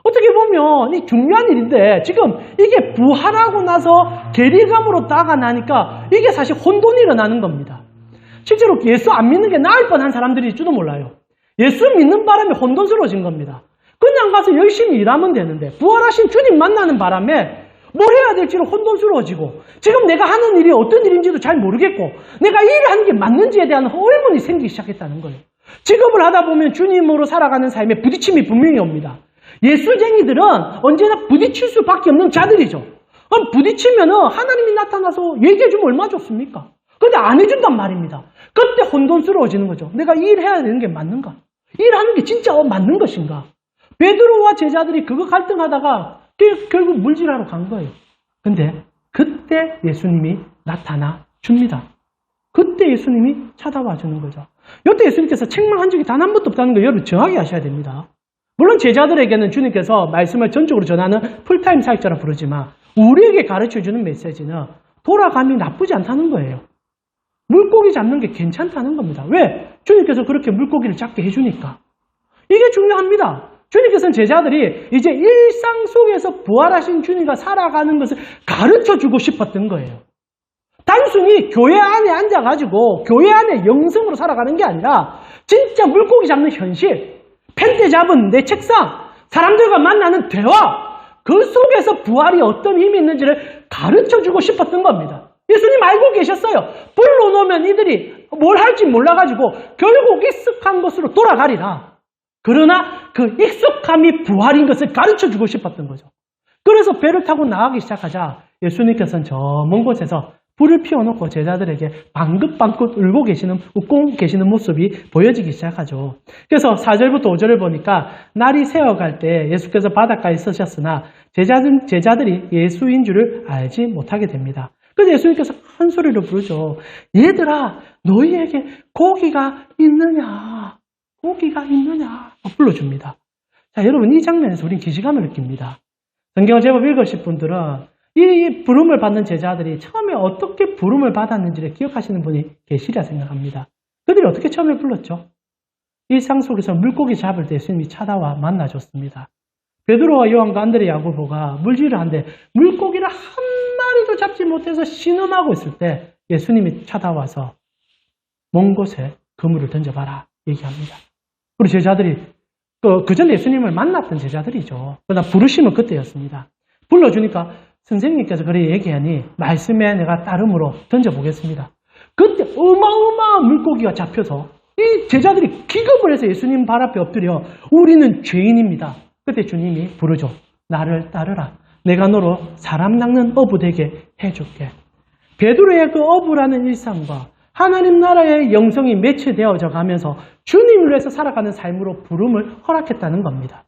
어떻게 보면 이 중요한 일인데 지금 이게 부활하고 나서 괴리감으로 다가나니까 이게 사실 혼돈이 일어나는 겁니다. 실제로 예수 안 믿는 게 나을 뻔한 사람들일지도 몰라요. 예수 믿는 바람에 혼돈스러워진 겁니다. 그냥 가서 열심히 일하면 되는데 부활하신 주님 만나는 바람에 뭘 해야 될지를 혼돈스러워지고 지금 내가 하는 일이 어떤 일인지도 잘 모르겠고 내가 일을 하는 게 맞는지에 대한 의문이 생기기 시작했다는 거예요. 직업을 하다 보면 주님으로 살아가는 삶에 부딪힘이 분명히 옵니다. 예수쟁이들은 언제나 부딪힐 수밖에 없는 자들이죠. 그럼 부딪히면은 하나님이 나타나서 얘기해주면 얼마나 좋습니까? 근데 안 해준단 말입니다. 그때 혼돈스러워지는 거죠. 내가 이 일을 해야 되는 게 맞는가? 일하는 게 진짜 맞는 것인가? 베드로와 제자들이 그거 갈등하다가 결국 물질하러 간 거예요. 근데 그때 예수님이 나타나 줍니다. 그때 예수님이 찾아와 주는 거죠. 이때 예수님께서 책망한 적이 단 한 번도 없다는 거 여러분 정확히 아셔야 됩니다. 물론 제자들에게는 주님께서 말씀을 전적으로 전하는 풀타임 사역자라 부르지만 우리에게 가르쳐주는 메시지는 돌아감이 나쁘지 않다는 거예요. 물고기 잡는 게 괜찮다는 겁니다. 왜? 주님께서 그렇게 물고기를 잡게 해주니까. 이게 중요합니다. 주님께서는 제자들이 이제 일상 속에서 부활하신 주님과 살아가는 것을 가르쳐주고 싶었던 거예요. 단순히 교회 안에 앉아가지고 교회 안에 영성으로 살아가는 게 아니라 진짜 물고기 잡는 현실, 펜대 잡은 내 책상, 사람들과 만나는 대화, 그 속에서 부활이 어떤 힘이 있는지를 가르쳐주고 싶었던 겁니다. 예수님 알고 계셨어요. 불로 놓으면 이들이 뭘 할지 몰라가지고 결국 익숙한 곳으로 돌아가리라. 그러나 그 익숙함이 부활인 것을 가르쳐주고 싶었던 거죠. 그래서 배를 타고 나가기 시작하자 예수님께서는 저 먼 곳에서 불을 피워놓고 제자들에게 방긋방긋 울고 웃고 계시는 모습이 보여지기 시작하죠. 그래서 4절부터 5절을 보니까 날이 새어갈 때 예수께서 바닷가에 서셨으나 제자들이 예수인 줄을 알지 못하게 됩니다. 그래서 예수님께서 큰 소리로 부르죠. 얘들아, 너희에게 고기가 있느냐? 고기가 있느냐? 불러줍니다. 자, 여러분 이 장면에서 우리는 기시감을 느낍니다. 성경을 제법 읽으실 분들은 이 부름을 받는 제자들이 처음에 어떻게 부름을 받았는지를 기억하시는 분이 계시리라 생각합니다. 그들이 어떻게 처음에 불렀죠? 일상 속에서 물고기 잡을 때 예수님이 찾아와 만나줬습니다. 베드로와 요한과 안드레 야고보가 물질을 하는데 물고기를 한 마리도 잡지 못해서 신음하고 있을 때 예수님이 찾아와서 먼 곳에 그물을 던져봐라 얘기합니다. 우리 제자들이 그 전에 예수님을 만났던 제자들이죠. 그러나 부르심은 그때였습니다. 불러주니까 선생님께서 그래 얘기하니 말씀에 내가 따름으로 던져보겠습니다. 그때 어마어마한 물고기가 잡혀서 이 제자들이 기겁을 해서 예수님 발 앞에 엎드려 우리는 죄인입니다. 그때 주님이 부르죠. 나를 따르라. 내가 너로 사람 낚는 어부 되게 해줄게. 베드로의 그 어부라는 일상과 하나님 나라의 영성이 매치되어져 가면서 주님을 위해서 살아가는 삶으로 부름을 허락했다는 겁니다.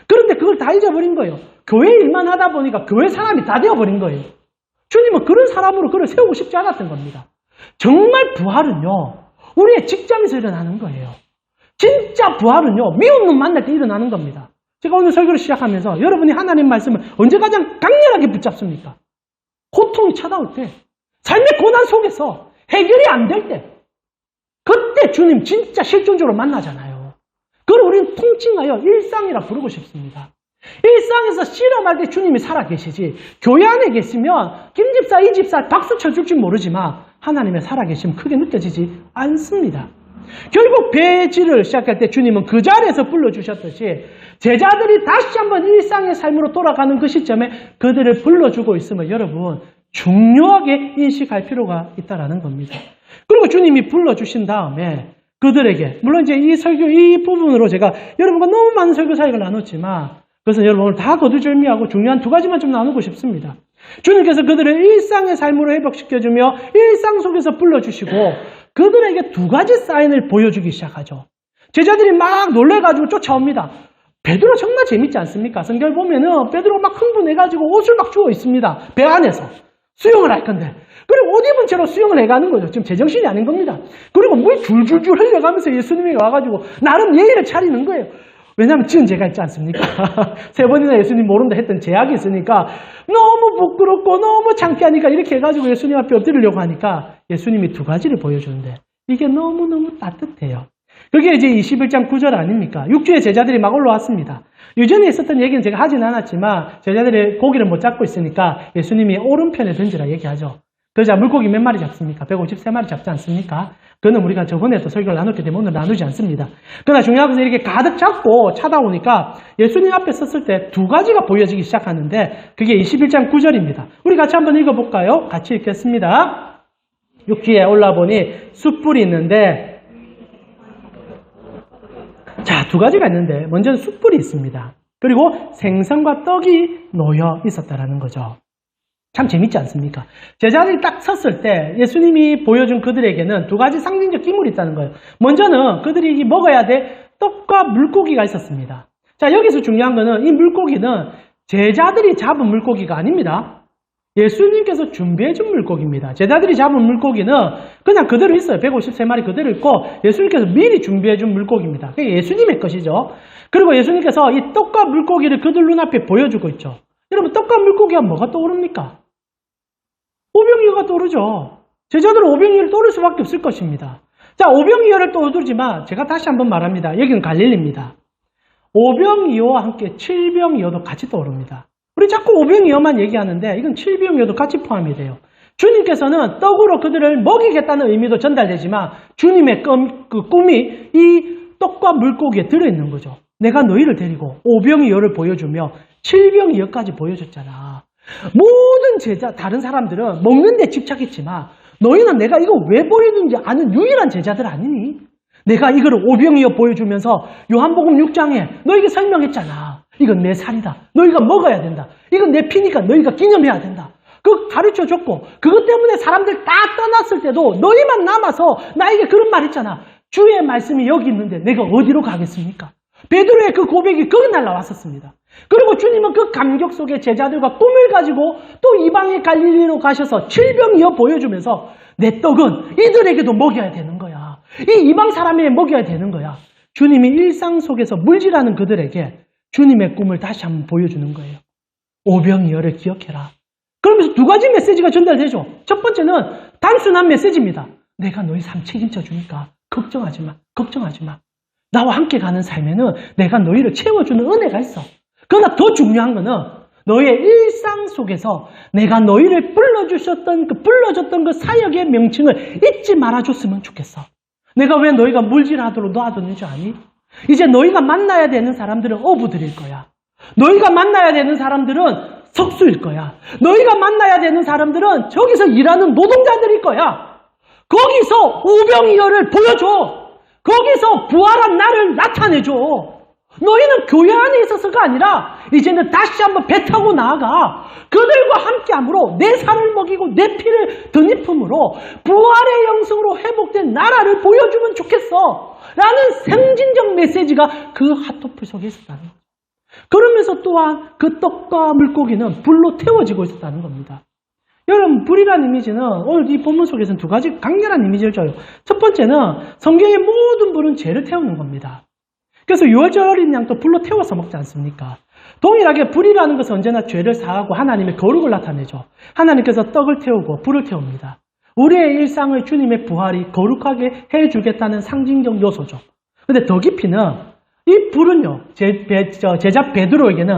그런데 그걸 다 잊어버린 거예요. 교회 일만 하다 보니까 교회 사람이 다 되어버린 거예요. 주님은 그런 사람으로 그를 세우고 싶지 않았던 겁니다. 정말 부활은요, 우리의 직장에서 일어나는 거예요. 진짜 부활은요, 미운 놈 만날 때 일어나는 겁니다. 제가 오늘 설교를 시작하면서 여러분이 하나님 말씀을 언제 가장 강렬하게 붙잡습니까? 고통이 찾아올 때, 삶의 고난 속에서 해결이 안 될 때, 그때 주님 진짜 실존적으로 만나잖아요. 그걸 우리는 통칭하여 일상이라 부르고 싶습니다. 일상에서 실험할 때 주님이 살아계시지, 교회 안에 계시면 김집사, 이집사 박수 쳐줄지 모르지만 하나님의 살아계심은 크게 느껴지지 않습니다. 결국 배지를 시작할 때 주님은 그 자리에서 불러주셨듯이 제자들이 다시 한번 일상의 삶으로 돌아가는 그 시점에 그들을 불러주고 있음을 여러분 중요하게 인식할 필요가 있다는 겁니다. 그리고 주님이 불러주신 다음에 그들에게, 물론 이제 이 부분으로 제가 여러분과 너무 많은 설교 사역을 나눴지만 그것은 여러분 오늘 다 거두절미하고 중요한 두 가지만 좀 나누고 싶습니다. 주님께서 그들을 일상의 삶으로 회복시켜주며 일상 속에서 불러주시고 그들에게 두 가지 사인을 보여주기 시작하죠. 제자들이 막 놀래가지고 쫓아옵니다. 베드로 정말 재밌지 않습니까? 성경을 보면은 베드로 막 흥분해가지고 옷을 막 주워 있습니다. 배 안에서. 수영을 할 건데. 그리고 옷 입은 채로 수영을 해가는 거죠. 지금 제정신이 아닌 겁니다. 그리고 물 줄줄줄 흘려가면서 예수님이 와가지고 나름 예의를 차리는 거예요. 왜냐하면 지은 죄가 있지 않습니까? 3번이나 예수님 모른다 했던 죄악이 있으니까 너무 부끄럽고 너무 창피하니까 이렇게 해가지고 예수님 앞에 엎드리려고 하니까 예수님이 두 가지를 보여주는데 이게 너무너무 따뜻해요. 그게 이제 21장 9절 아닙니까? 6주에 제자들이 막 올라왔습니다. 유전에 있었던 얘기는 제가 하진 않았지만 제자들이 고기를 못 잡고 있으니까 예수님이 오른편에 던지라 얘기하죠. 그러자 물고기 몇 마리 잡습니까? 153마리 잡지 않습니까? 그거는 우리가 저번에도 설교를 나눴기 때문에 오늘 나누지 않습니다. 그러나 중요한 것은 이렇게 가득 잡고 찾아오니까 예수님 앞에 섰을 때 두 가지가 보여지기 시작하는데 그게 21장 9절입니다. 우리 같이 한번 읽어볼까요? 같이 읽겠습니다. 육지에 올라보니 숯불이 있는데 자, 두 가지가 있는데 먼저는 숯불이 있습니다. 그리고 생선과 떡이 놓여 있었다라는 거죠. 참 재밌지 않습니까? 제자들이 딱 섰을 때 예수님이 보여준 그들에게는 두 가지 상징적 기물이 있다는 거예요. 먼저는 그들이 먹어야 될 떡과 물고기가 있었습니다. 자, 여기서 중요한 거는 이 물고기는 제자들이 잡은 물고기가 아닙니다. 예수님께서 준비해준 물고기입니다. 제자들이 잡은 물고기는 그냥 그대로 있어요. 153마리 그대로 있고 예수님께서 미리 준비해준 물고기입니다. 그게 예수님의 것이죠. 그리고 예수님께서 이 떡과 물고기를 그들 눈앞에 보여주고 있죠. 여러분, 떡과 물고기가 뭐가 떠오릅니까? 오병이어가 떠오르죠. 제자들은 오병이어를 떠오를 수밖에 없을 것입니다. 자, 오병이어를 떠오르지만 제가 다시 한번 말합니다. 여기는 갈릴리입니다. 오병이어와 함께 칠병이어도 같이 떠오릅니다. 우리 자꾸 오병이어만 얘기하는데 이건 칠병이어도 같이 포함이 돼요. 주님께서는 떡으로 그들을 먹이겠다는 의미도 전달되지만 주님의 꿈이 이 떡과 물고기에 들어있는 거죠. 내가 너희를 데리고 오병이어를 보여주며 칠병이어까지 보여줬잖아. 모든 제자, 다른 사람들은 먹는 데 집착했지만 너희는 내가 이거 왜 보여주는지 아는 유일한 제자들 아니니? 내가 이거를 오병이어 보여주면서 요한복음 6장에 너희에게 설명했잖아. 이건 내 살이다. 너희가 먹어야 된다. 이건 내 피니까 너희가 기념해야 된다. 그거 가르쳐줬고 그것 때문에 사람들 다 떠났을 때도 너희만 남아서 나에게 그런 말 했잖아. 주의 말씀이 여기 있는데 내가 어디로 가겠습니까? 베드로의 그 고백이 거기 날라왔었습니다. 그리고 주님은 그 감격 속에 제자들과 꿈을 가지고 또 이방의 갈릴리로 가셔서 칠병이어 보여주면서 내 떡은 이들에게도 먹여야 되는 거야. 이 이방 사람에게 먹여야 되는 거야. 주님이 일상 속에서 물질하는 그들에게 주님의 꿈을 다시 한번 보여주는 거예요. 오병이어를 기억해라. 그러면서 두 가지 메시지가 전달되죠. 첫 번째는 단순한 메시지입니다. 내가 너희 삶 책임져 주니까 걱정하지 마. 걱정하지 마. 나와 함께 가는 삶에는 내가 너희를 채워주는 은혜가 있어. 그러나 더 중요한 거는 너의 일상 속에서 내가 너희를 불러줬던 그 사역의 명칭을 잊지 말아줬으면 좋겠어. 내가 왜 너희가 물질하도록 놔뒀는 줄 아니? 이제 너희가 만나야 되는 사람들은 어부들일 거야. 너희가 만나야 되는 사람들은 석수일 거야. 너희가 만나야 되는 사람들은 저기서 일하는 노동자들일 거야. 거기서 오병이어를 보여줘. 거기서 부활한 나를 나타내줘. 너희는 교회 안에 있어서가 아니라 이제는 다시 한번 배 타고 나아가 그들과 함께함으로 내 살을 먹이고 내 피를 덧입음으로 부활의 영성으로 회복된 나라를 보여주면 좋겠어 라는 상징적 메시지가 그 핫도프 속에 있었다는 거죠. 그러면서 또한 그 떡과 물고기는 불로 태워지고 있었다는 겁니다. 여러분, 불이라는 이미지는 오늘 이 본문 속에서는 두 가지 강렬한 이미지를 줘요. 첫 번째는 성경의 모든 불은 죄를 태우는 겁니다. 그래서 6월절 어린 양도 불로 태워서 먹지 않습니까? 동일하게 불이라는 것은 언제나 죄를 사하고 하나님의 거룩을 나타내죠. 하나님께서 떡을 태우고 불을 태웁니다. 우리의 일상을 주님의 부활이 거룩하게 해주겠다는 상징적 요소죠. 근데 더 깊이는 이 불은요, 제자 베드로에게는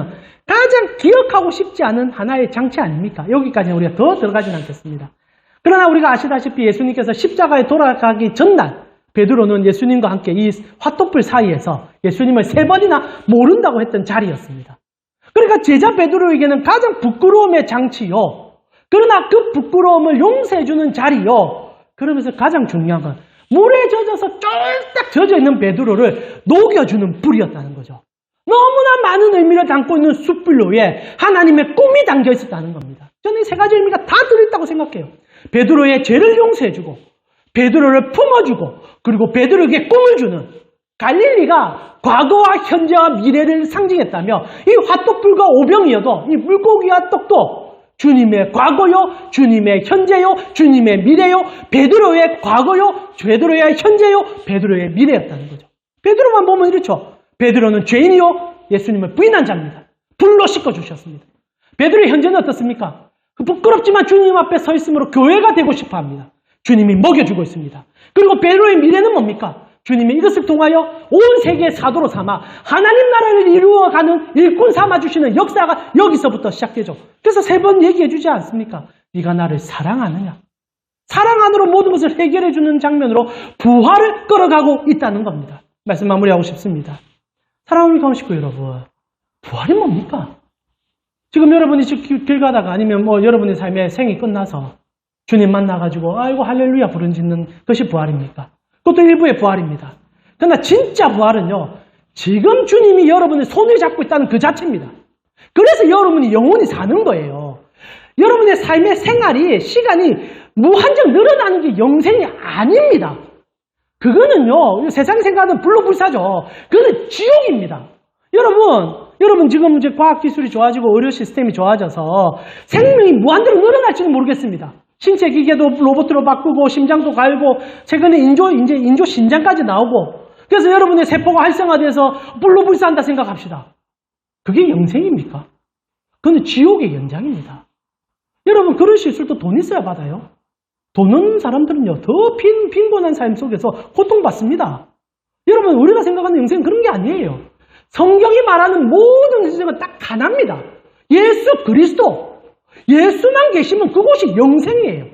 가장 기억하고 싶지 않은 하나의 장치 아닙니까? 여기까지는 우리가 더 들어가지는 않겠습니다. 그러나 우리가 아시다시피 예수님께서 십자가에 돌아가기 전날 베드로는 예수님과 함께 이 화톱불 사이에서 예수님을 3번이나 모른다고 했던 자리였습니다. 그러니까 제자 베드로에게는 가장 부끄러움의 장치요. 그러나 그 부끄러움을 용서해주는 자리요. 그러면서 가장 중요한 건 물에 젖어서 쫄딱 젖어있는 베드로를 녹여주는 불이었다는 거죠. 너무나 많은 의미를 담고 있는 숯불 위에 하나님의 꿈이 담겨 있었다는 겁니다. 저는 이 3가지 의미가 다 들어있다고 생각해요. 베드로의 죄를 용서해주고 베드로를 품어주고 그리고 베드로에게 꿈을 주는 갈릴리가 과거와 현재와 미래를 상징했다며 이 화떡불과 오병이어도 이 물고기와 떡도 주님의 과거요, 주님의 현재요, 주님의 미래요, 베드로의 과거요, 베드로의 현재요, 베드로의 미래였다는 거죠. 베드로만 보면 이렇죠. 베드로는 죄인이요, 예수님을 부인한 자입니다. 불로 씻어주셨습니다. 베드로의 현재는 어떻습니까? 부끄럽지만 주님 앞에 서 있으므로 교회가 되고 싶어 합니다. 주님이 먹여주고 있습니다. 그리고 베드로의 미래는 뭡니까? 주님이 이것을 통하여 온 세계의 사도로 삼아 하나님 나라를 이루어가는 일꾼 삼아주시는 역사가 여기서부터 시작되죠. 그래서 3번 얘기해 주지 않습니까? 네가 나를 사랑하느냐? 사랑 안으로 모든 것을 해결해 주는 장면으로 부활을 끌어가고 있다는 겁니다. 말씀 마무리하고 싶습니다. 사랑하는 가운식구 여러분, 부활이 뭡니까? 지금 여러분이 길 가다가 아니면 여러분의 삶의 생이 끝나서 주님 만나가지고 아이고 할렐루야 부르짖는 것이 부활입니까? 그것도 일부의 부활입니다. 그러나 진짜 부활은요, 지금 주님이 여러분의 손을 잡고 있다는 그 자체입니다. 그래서 여러분이 영원히 사는 거예요. 여러분의 삶의 생활이, 시간이 무한정 늘어나는 게 영생이 아닙니다. 그거는요, 세상 생각하는 불로불사죠. 그거는 지옥입니다. 여러분 지금 이제 과학기술이 좋아지고 의료 시스템이 좋아져서 생명이 무한대로 늘어날지는 모르겠습니다. 신체 기계도 로봇으로 바꾸고 심장도 갈고 최근에 인조 신장까지 나오고 그래서 여러분의 세포가 활성화돼서 불로불사한다 생각합시다. 그게 영생입니까? 그건 지옥의 연장입니다. 여러분 그런 시술도 돈 있어야 받아요. 돈 없는 사람들은요 더 빈곤한 삶 속에서 고통받습니다. 여러분 우리가 생각하는 영생은 그런 게 아니에요. 성경이 말하는 모든 지점은 딱 하나입니다. 예수 그리스도. 예수만 계시면 그곳이 영생이에요.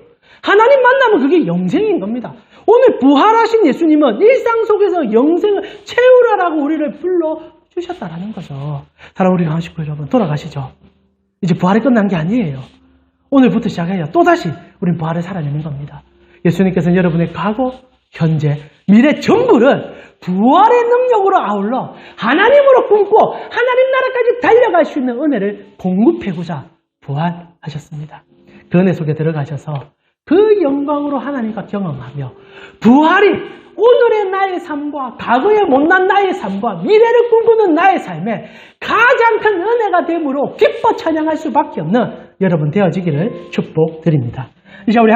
하나님 만나면 그게 영생인 겁니다. 오늘 부활하신 예수님은 일상 속에서 영생을 채우라라고 우리를 불러주셨다라는 거죠. 사랑하는 우리 강한 식구 여러분, 돌아가시죠. 이제 부활이 끝난 게 아니에요. 오늘부터 시작해야 또다시 우린 부활을 살아내는 겁니다. 예수님께서는 여러분의 과거, 현재, 미래 전부를 부활의 능력으로 아울러 하나님으로 꿈고 하나님 나라까지 달려갈 수 있는 은혜를 공급해고자 부활하셨습니다. 그 은혜 속에 들어가셔서 그 영광으로 하나님과 경험하며 부활이 오늘의 나의 삶과 과거의 못난 나의 삶과 미래를 꿈꾸는 나의 삶에 가장 큰 은혜가 됨으로 기뻐 찬양할 수밖에 없는 여러분 되어지기를 축복드립니다. 이제 우리